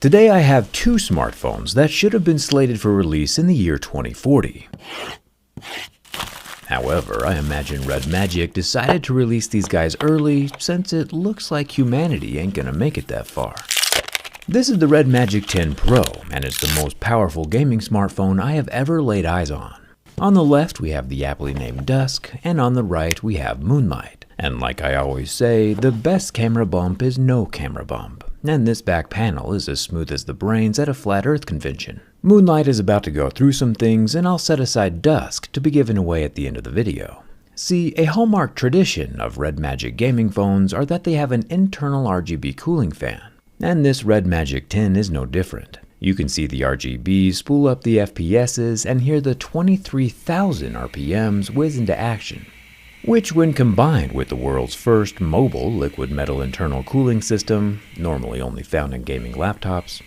Today I have two smartphones that should have been slated for release in the year 2040. However, I imagine Red Magic decided to release these guys early since it looks like humanity ain't gonna make it that far. This is the Red Magic 10 Pro, and it's the most powerful gaming smartphone I have ever laid eyes on. On the left we have the aptly named Dusk, and on the right we have Moonlight. And like I always say, the best camera bump is no camera bump. And this back panel is as smooth as the brains at a flat earth convention. Moonlight is about to go through some things, and I'll set aside Dusk to be given away at the end of the video. See, a hallmark tradition of Red Magic gaming phones are that they have an internal RGB cooling fan. And this Red Magic 10 is no different. You can see the RGBs spool up the FPSs and hear the 23,000 RPMs whiz into action, which when combined with the world's first mobile liquid metal internal cooling system, normally only found in gaming laptops,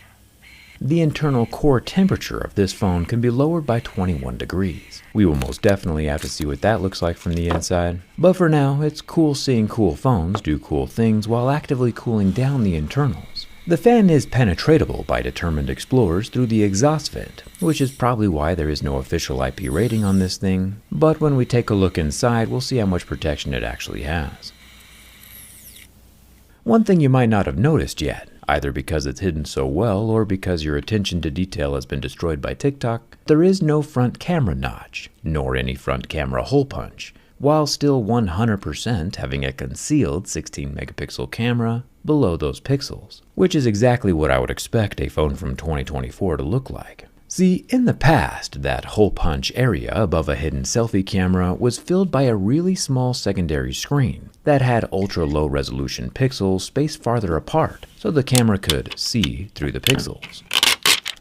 the internal core temperature of this phone can be lowered by 21 degrees. We will most definitely have to see what that looks like from the inside, but for now it's cool seeing cool phones do cool things while actively cooling down the internals. The fan is penetratable by determined explorers through the exhaust vent, which is probably why there is no official IP rating on this thing, but when we take a look inside we'll see how much protection it actually has. One thing you might not have noticed yet, either because it's hidden so well or because your attention to detail has been destroyed by TikTok, there is no front camera notch, nor any front camera hole punch, while still 100% having a concealed 16 megapixel camera below those pixels, which is exactly what I would expect a phone from 2024 to look like. See, in the past, that hole punch area above a hidden selfie camera was filled by a really small secondary screen that had ultra low resolution pixels spaced farther apart so the camera could see through the pixels.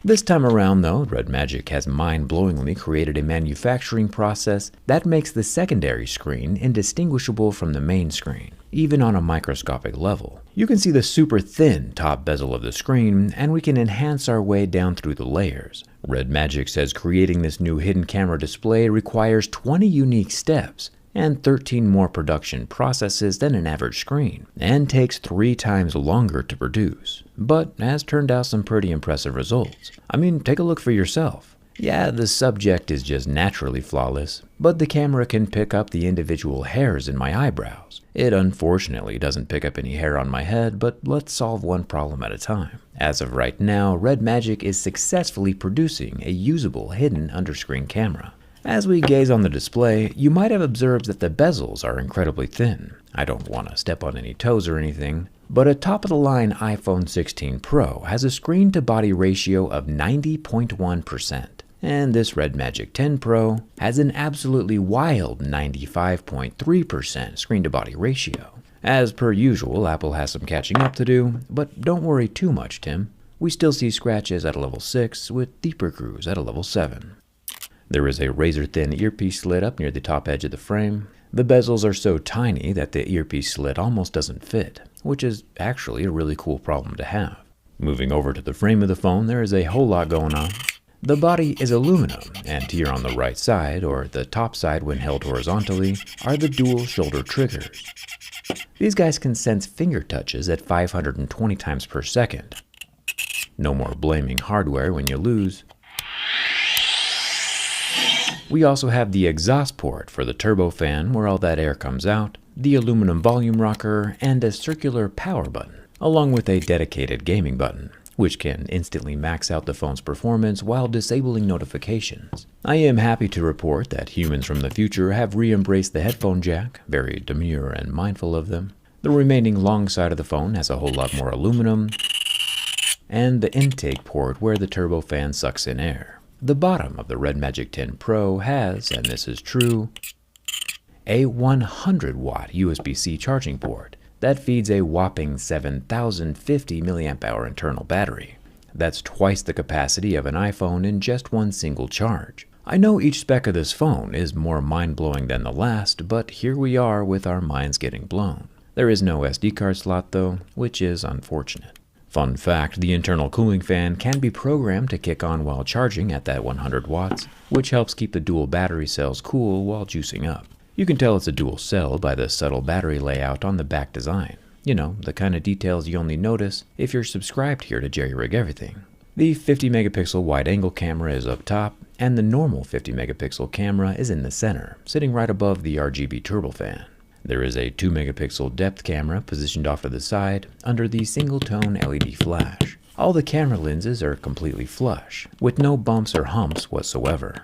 This time around though, Red Magic has mind-blowingly created a manufacturing process that makes the secondary screen indistinguishable from the main screen, even on a microscopic level. You can see the super thin top bezel of the screen, and we can enhance our way down through the layers. Red Magic says creating this new hidden camera display requires 20 unique steps and 13 more production processes than an average screen, and takes 3 times longer to produce, but has turned out some pretty impressive results. I mean, take a look for yourself. Yeah, the subject is just naturally flawless, but the camera can pick up the individual hairs in my eyebrows. It unfortunately doesn't pick up any hair on my head, but let's solve one problem at a time. As of right now, Red Magic is successfully producing a usable hidden underscreen camera. As we gaze on the display, you might have observed that the bezels are incredibly thin. I don't want to step on any toes or anything, but a top-of-the-line iPhone 16 Pro has a screen-to-body ratio of 90.1%, and this Red Magic 10 Pro has an absolutely wild 95.3% screen-to-body ratio. As per usual, Apple has some catching up to do, but don't worry too much, Tim. We still see scratches at a level 6 with deeper grooves at a level 7. There is a razor-thin earpiece slit up near the top edge of the frame. The bezels are so tiny that the earpiece slit almost doesn't fit, which is actually a really cool problem to have. Moving over to the frame of the phone, there is a whole lot going on. The body is aluminum, and here on the right side, or the top side when held horizontally, are the dual shoulder triggers. These guys can sense finger touches at 520 times per second. No more blaming hardware when you lose. We also have the exhaust port for the turbofan where all that air comes out, the aluminum volume rocker, and a circular power button, along with a dedicated gaming button, which can instantly max out the phone's performance while disabling notifications. I am happy to report that humans from the future have re-embraced the headphone jack, very demure and mindful of them. The remaining long side of the phone has a whole lot more aluminum, and the intake port where the turbofan sucks in air. The bottom of the Red Magic 10 Pro has, and this is true, a 100-watt USB-C charging port that feeds a whopping 7,050 mAh internal battery. That's twice the capacity of an iPhone in just one single charge. I know each spec of this phone is more mind-blowing than the last, but here we are with our minds getting blown. There is no SD card slot though, which is unfortunate. Fun fact, the internal cooling fan can be programmed to kick on while charging at that 100 watts, which helps keep the dual battery cells cool while juicing up. You can tell it's a dual cell by the subtle battery layout on the back design. You know, the kind of details you only notice if you're subscribed here to Jerry Rig Everything. The 50 megapixel wide angle camera is up top, and the normal 50 megapixel camera is in the center, sitting right above the RGB turbofan. There is a 2 megapixel depth camera positioned off to the side under the single tone LED flash. All the camera lenses are completely flush, with no bumps or humps whatsoever.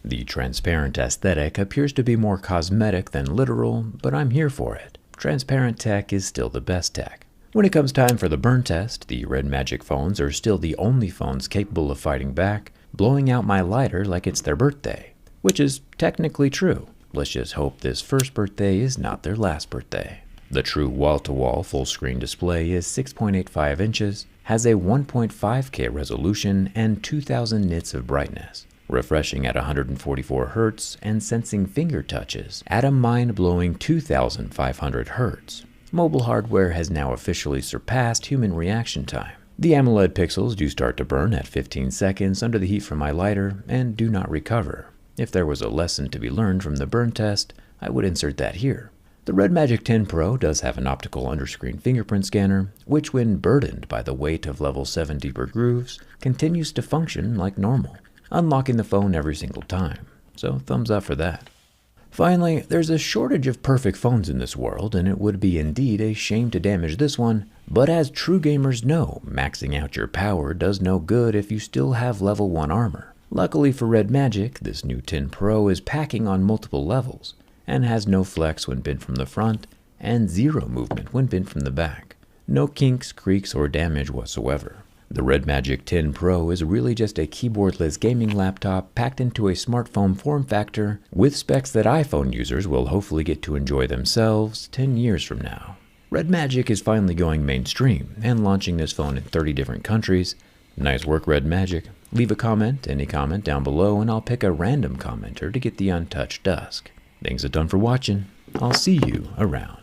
The transparent aesthetic appears to be more cosmetic than literal, but I'm here for it. Transparent tech is still the best tech. When it comes time for the burn test, the Red Magic phones are still the only phones capable of fighting back, blowing out my lighter like it's their birthday, which is technically true. Let's just hope this first birthday is not their last birthday. The true wall-to-wall full-screen display is 6.85 inches, has a 1.5K resolution and 2000 nits of brightness, refreshing at 144 Hz and sensing finger touches at a mind-blowing 2500 Hz. Mobile hardware has now officially surpassed human reaction time. The AMOLED pixels do start to burn at 15 seconds under the heat from my lighter and do not recover. If there was a lesson to be learned from the burn test, I would insert that here. The Red Magic 10 Pro does have an optical underscreen fingerprint scanner, which when burdened by the weight of level 7 deeper grooves, continues to function like normal, unlocking the phone every single time. So thumbs up for that. Finally, there's a shortage of perfect phones in this world, and it would be indeed a shame to damage this one, but as true gamers know, maxing out your power does no good if you still have level 1 armor. Luckily for Red Magic, this new 10 Pro is packing on multiple levels, and has no flex when bent from the front, and zero movement when bent from the back. No kinks, creaks, or damage whatsoever. The Red Magic 10 Pro is really just a keyboardless gaming laptop packed into a smartphone form factor with specs that iPhone users will hopefully get to enjoy themselves 10 years from now. Red Magic is finally going mainstream and launching this phone in 30 different countries. Nice work, Red Magic. Leave a comment, any comment down below, and I'll pick a random commenter to get the untouched Dusk. Thanks a ton for watching. I'll see you around.